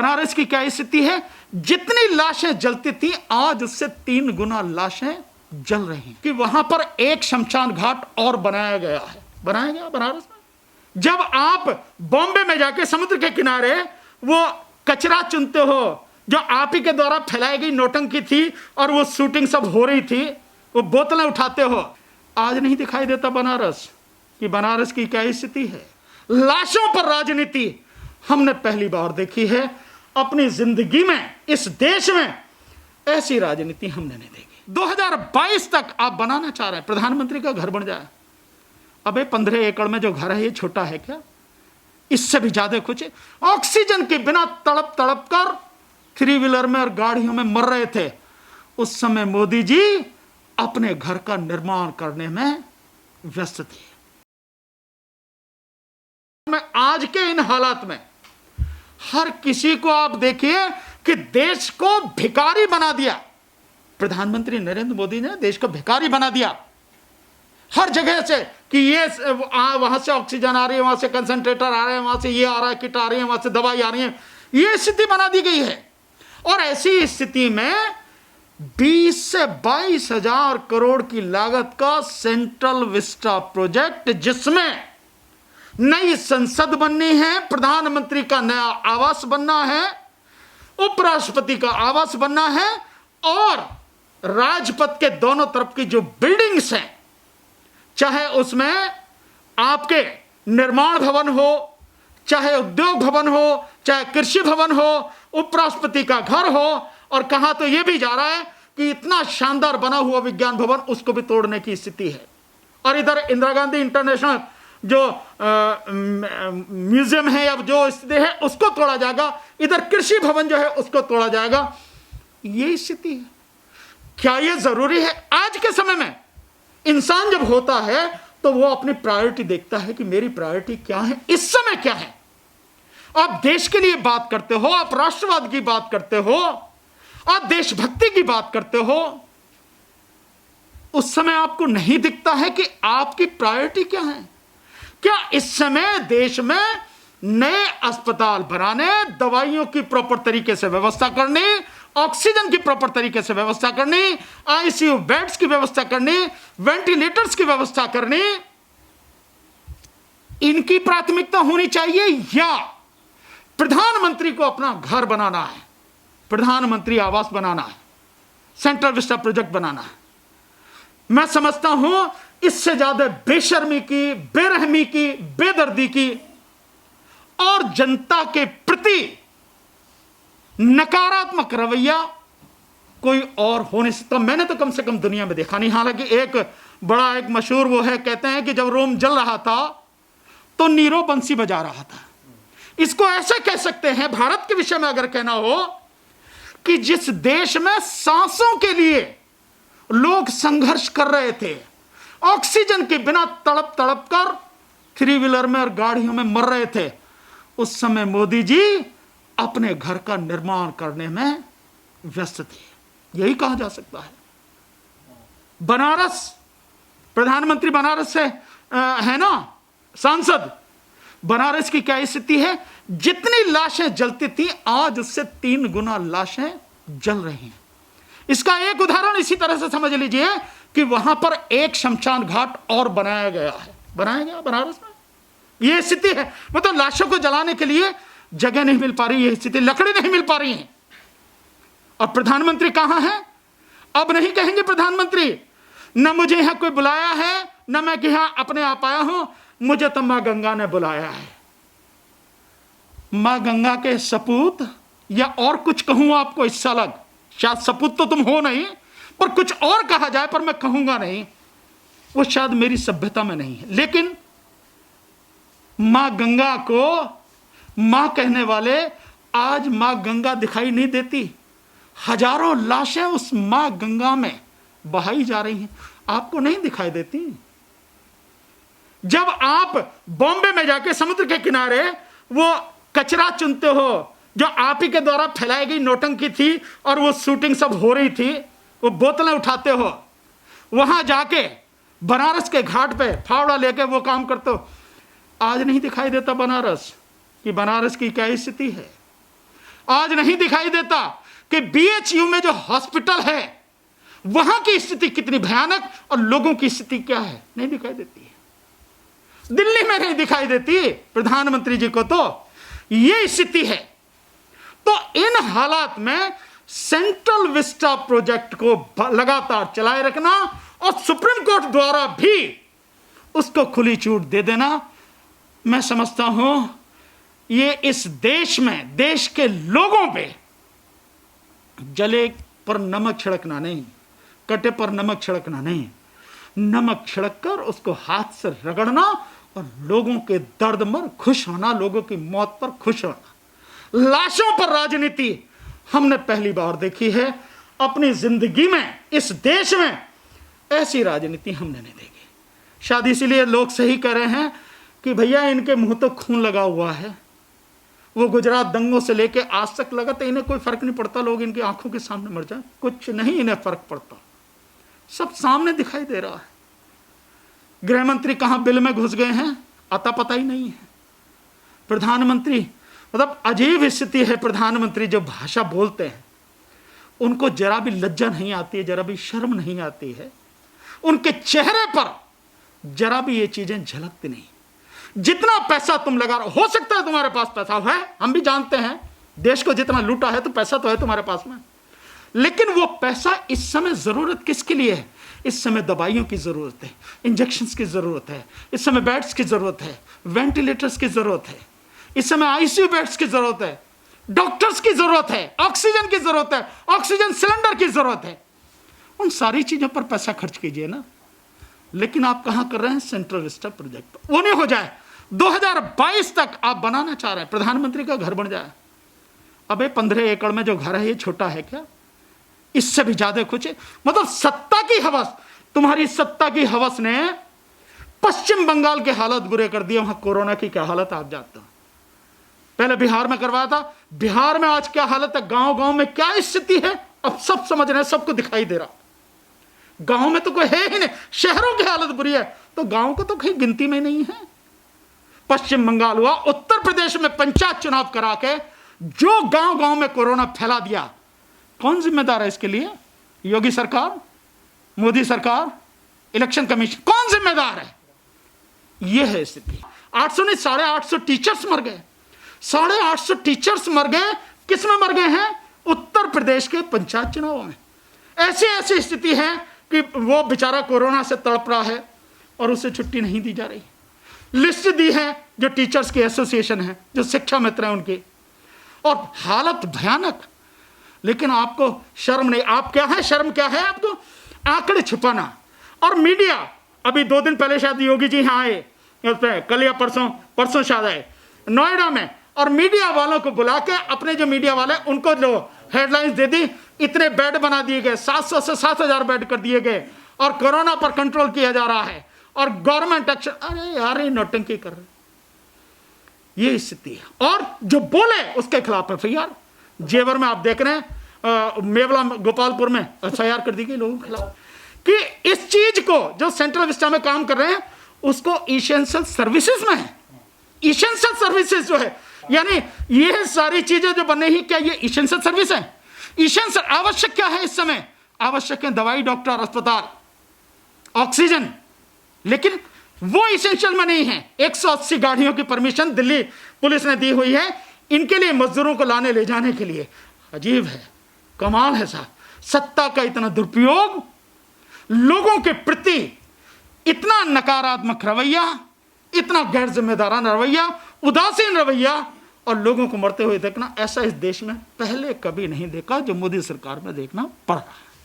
बनारस की क्या स्थिति है? जितनी लाशें जलती थी आज उससे 3 गुना लाशें जल रही हैं। कि वहां पर एक शमशान घाट और बनाया गया है, बनाया गया बनारस में। जब आप बॉम्बे में जाके समुद्र के किनारे वो कचरा चुनते हो जो आप ही के द्वारा फैलाई गई नौटंकी थी और वो शूटिंग सब हो रही थी, वो बोतलें उठाते हो, आज नहीं दिखाई देता बनारस कि बनारस की क्या स्थिति है। लाशों पर राजनीति हमने पहली बार देखी है अपनी जिंदगी में। इस देश में ऐसी राजनीति हमने नहीं देखी। 2022 तक आप बनाना चाह रहे हैं प्रधानमंत्री का घर बन जाए। अबे 15 एकड़ में जो घर है ये छोटा है क्या? इससे भी ज्यादा कुछ। ऑक्सीजन के बिना तड़प तड़प कर 3 व्हीलर में और गाड़ियों में मर रहे थे। उस समय मोदी जी अपने घर का निर्माण करने में व्यस्त थे। मैं आज के इन हालात में हर किसी को आप देखिए कि देश को भिखारी बना दिया। प्रधानमंत्री नरेंद्र मोदी ने देश को भिखारी बना दिया हर जगह से कि ये वहां से ऑक्सीजन आ रही है, वहां से कंसंट्रेटर आ रहे हैं, वहां से ये आ रहा है, किट आ रही है, वहां से दवाई आ रही है। ये स्थिति बना दी गई है। और ऐसी स्थिति में 20 से 22 हजार करोड़ की लागत का सेंट्रल विस्टा प्रोजेक्ट, जिसमें नई संसद बननी है, प्रधानमंत्री का नया आवास बनना है, उपराष्ट्रपति का आवास बनना है और राजपथ के दोनों तरफ की जो बिल्डिंग्स हैं, चाहे उसमें आपके निर्माण भवन हो, चाहे उद्योग भवन हो, चाहे कृषि भवन हो, उपराष्ट्रपति का घर हो, और कहा तो यह भी जा रहा है कि इतना शानदार बना हुआ विज्ञान भवन उसको भी तोड़ने की स्थिति है। और इधर इंदिरा गांधी इंटरनेशनल जो म्यूजियम है या जो स्थिति है उसको तोड़ा जाएगा, इधर कृषि भवन जो है उसको तोड़ा जाएगा। ये स्थिति है। क्या यह जरूरी है? आज के समय में इंसान जब होता है तो वो अपनी प्रायोरिटी देखता है कि मेरी प्रायोरिटी क्या है, इस समय क्या है। आप देश के लिए बात करते हो, आप राष्ट्रवाद की बात करते हो, आप देशभक्ति की बात करते हो, उस समय आपको नहीं दिखता है कि आपकी प्रायोरिटी क्या है। क्या इस समय देश में नए अस्पताल बनाने, दवाइयों की प्रॉपर तरीके से व्यवस्था करनी, ऑक्सीजन की प्रॉपर तरीके से व्यवस्था करनी, आईसीयू बेड्स की व्यवस्था करनी, वेंटिलेटर्स की व्यवस्था करनी, इनकी प्राथमिकता होनी चाहिए, या प्रधानमंत्री को अपना घर बनाना है, प्रधानमंत्री आवास बनाना है, सेंट्रल विस्टा प्रोजेक्ट बनाना है? मैं समझता हूं इससे ज्यादा बेशर्मी की, बेरहमी की, बेदर्दी की और जनता के प्रति नकारात्मक रवैया कोई और हो नहीं सकता। मैंने तो कम से कम दुनिया में देखा नहीं। हालांकि एक मशहूर वो है, कहते हैं कि जब रोम जल रहा था तो नीरो बंसी बजा रहा था। इसको ऐसे कह सकते हैं भारत के विषय में अगर कहना हो कि जिस देश में सांसों के लिए लोग संघर्ष कर रहे थे, ऑक्सीजन के बिना तड़प तड़प कर 3 व्हीलर में और गाड़ियों में मर रहे थे, उस समय मोदी जी अपने घर का निर्माण करने में व्यस्त थे। यही कहा जा सकता है। बनारस, प्रधानमंत्री बनारस से है ना सांसद, बनारस की क्या स्थिति है? जितनी लाशें जलती थी आज उससे 3 गुना लाशें जल रही हैं। इसका एक उदाहरण इसी तरह से समझ लीजिए कि वहां पर एक शमशान घाट और बनाया गया है, बनाया गया बनारस में। यह स्थिति है। मतलब लाशों को जलाने के लिए जगह नहीं मिल पा रही, यह स्थिति, लकड़ी नहीं मिल पा रही है। और प्रधानमंत्री कहां है? अब नहीं कहेंगे प्रधानमंत्री, न मुझे यहां कोई बुलाया है, न मैं यहां अपने आप आया हूं, मुझे तो मां गंगा ने बुलाया है। मां गंगा के सपूत, या और कुछ कहूं आपको इससे अलग, शायद सपूत तो तुम हो नहीं, पर कुछ और कहा जाए, पर मैं कहूंगा नहीं, वो शायद मेरी सभ्यता में नहीं है। लेकिन मां गंगा को मां कहने वाले, आज मां गंगा दिखाई नहीं देती। हजारों लाशें उस मां गंगा में बहाई जा रही हैं, आपको नहीं दिखाई देती। जब आप बॉम्बे में जाके समुद्र के किनारे वो कचरा चुनते हो जो आप ही के द्वारा फैलाई गई नौटंकी थी और वो शूटिंग सब हो रही थी, वो बोतलें उठाते हो, वहां जाके बनारस के घाट पे फावड़ा लेके वो काम करते हो, आज नहीं दिखाई देता बनारस कि बनारस की क्या स्थिति है। आज नहीं दिखाई देता कि बीएचयू में जो हॉस्पिटल है वहां की स्थिति कितनी भयानक और लोगों की स्थिति क्या है, नहीं दिखाई देती है। दिल्ली में नहीं दिखाई देती प्रधानमंत्री जी को, तो ये स्थिति है। तो इन हालात में सेंट्रल विस्टा प्रोजेक्ट को लगातार चलाए रखना और सुप्रीम कोर्ट द्वारा भी उसको खुली छूट दे देना, मैं समझता हूं ये इस देश में, देश के लोगों पे जले पर नमक छिड़कना नहीं, कटे पर नमक छिड़कना नहीं, नमक छिड़ककर उसको हाथ से रगड़ना और लोगों के दर्द पर खुश होना, लोगों की मौत पर खुश होना। लाशों पर राजनीति हमने पहली बार देखी है अपनी जिंदगी में। इस देश में ऐसी राजनीति हमने नहीं देखी। शायद इसीलिए लोग सही कह रहे हैं कि भैया इनके मुंह तो खून लगा हुआ है। वो गुजरात दंगों से लेके आज तक लगा, तो इन्हें कोई फर्क नहीं पड़ता, लोग इनकी आंखों के सामने मर जाए, कुछ नहीं इन्हें फर्क पड़ता, सब सामने दिखाई दे रहा है। गृह मंत्री कहां बिल में घुस गए हैं अता पता ही नहीं है। प्रधानमंत्री, मतलब अजीब स्थिति है। प्रधानमंत्री जो भाषा बोलते हैं उनको जरा भी लज्जा नहीं आती है, जरा भी शर्म नहीं आती है, उनके चेहरे पर जरा भी ये चीजें झलकती नहीं। जितना पैसा तुम लगा रहे हो सकता है तुम्हारे पास पैसा है, हम भी जानते हैं देश को जितना लूटा है, तो पैसा तो है तुम्हारे पास में, लेकिन वो पैसा इस समय जरूरत किसके लिए है? इस समय दवाइयों की जरूरत है, इंजेक्शंस की जरूरत है, इस समय बेड्स की जरूरत है, वेंटिलेटर्स की जरूरत है, इस समय आईसीयू बेड्स की जरूरत है, डॉक्टर्स की जरूरत है, ऑक्सीजन की जरूरत है, ऑक्सीजन सिलेंडर की जरूरत है। उन सारी चीजों पर पैसा खर्च कीजिए ना। लेकिन आप कहां कर रहे हैं? सेंट्रल विस्टा प्रोजेक्ट वो नहीं हो जाए 2022 तक आप बनाना चाह रहे हैं प्रधानमंत्री का घर बन जाए। अबे 15 एकड़ में जो घर है ये छोटा है क्या? इससे भी ज्यादा कुछ है। मतलब सत्ता की हवस, तुम्हारी सत्ता की हवस ने पश्चिम बंगाल के हालत बुरे कर दिए। वहां कोरोना की क्या हालत आप जानते हो। पहले बिहार में करवाया था, बिहार में आज क्या हालत है, गांव गांव में क्या स्थिति है, अब सब समझ रहे हैं, सबको दिखाई दे रहा। गांव में तो कोई है ही नहीं, शहरों की हालत बुरी है, तो गांव को तो कहीं गिनती में नहीं है। पश्चिम बंगाल हुआ, उत्तर प्रदेश में पंचायत चुनाव करा के जो गांव गांव में कोरोना फैला दिया, कौन जिम्मेदार है इसके लिए? योगी सरकार, मोदी सरकार, इलेक्शन कमीशन, कौन जिम्मेदार है? यह है स्थिति। 800 नहीं 850 टीचर्स मर गए। 850 टीचर्स मर गए। किस में मर गए हैं? उत्तर प्रदेश के पंचायत चुनावों में। ऐसी ऐसी स्थिति है कि वो बेचारा कोरोना से तड़प रहा है और उसे छुट्टी नहीं दी जा रही। लिस्ट दी है जो टीचर्स की एसोसिएशन है, जो शिक्षा मित्र हैं उनकी, और हालत भयानक। लेकिन आपको शर्म नहीं। आप क्या है, शर्म क्या है आपको? आंकड़े छुपाना। और मीडिया, अभी 2 दिन पहले शायद योगी जी यहाँ आए, कल या परसों शायद आए नोएडा में, और मीडिया वालों को बुला के, अपने जो मीडिया वाले उनको जो हेडलाइंस दे दी, इतने बेड बना दिए गए, 700 से 7000 बेड कर दिए गए, और कोरोना पर कंट्रोल किया जा रहा है, और गवर्नमेंट एक्शन। अरे यार ये नौटंकी कर रहे, ये स्थिति है। और जो बोले उसके खिलाफ एफआईआर। जेवर में आप देख रहे हैं, मेवला गोपालपुर में एफआईआर कर दी गई लोगों के खिलाफ, कि इस चीज को जो सेंट्रल विस्टा में काम कर रहे हैं उसको इसेंशियल सर्विसेज में है। इसेंशियल सर्विसेज जो है, यानी ये सारी चीजें जो बने ही, क्या ये इसेंशियल सर्विस है? इसेंशियल आवश्यक क्या है इस समय? आवश्यक है दवाई, डॉक्टर, अस्पताल, ऑक्सीजन। लेकिन वो इसेंशियल में नहीं है। 180 गाड़ियों की परमिशन दिल्ली पुलिस ने दी हुई है इनके लिए, मजदूरों को लाने ले जाने के लिए। अजीब है, कमाल है साहब। सत्ता का इतना दुरुपयोग, लोगों के प्रति इतना नकारात्मक रवैया, इतना गैर जिम्मेदाराना रवैया, उदासीन रवैया, और लोगों को मरते हुए देखना, ऐसा इस देश में पहले कभी नहीं देखा जो मोदी सरकार में देखना पड़ रहा है।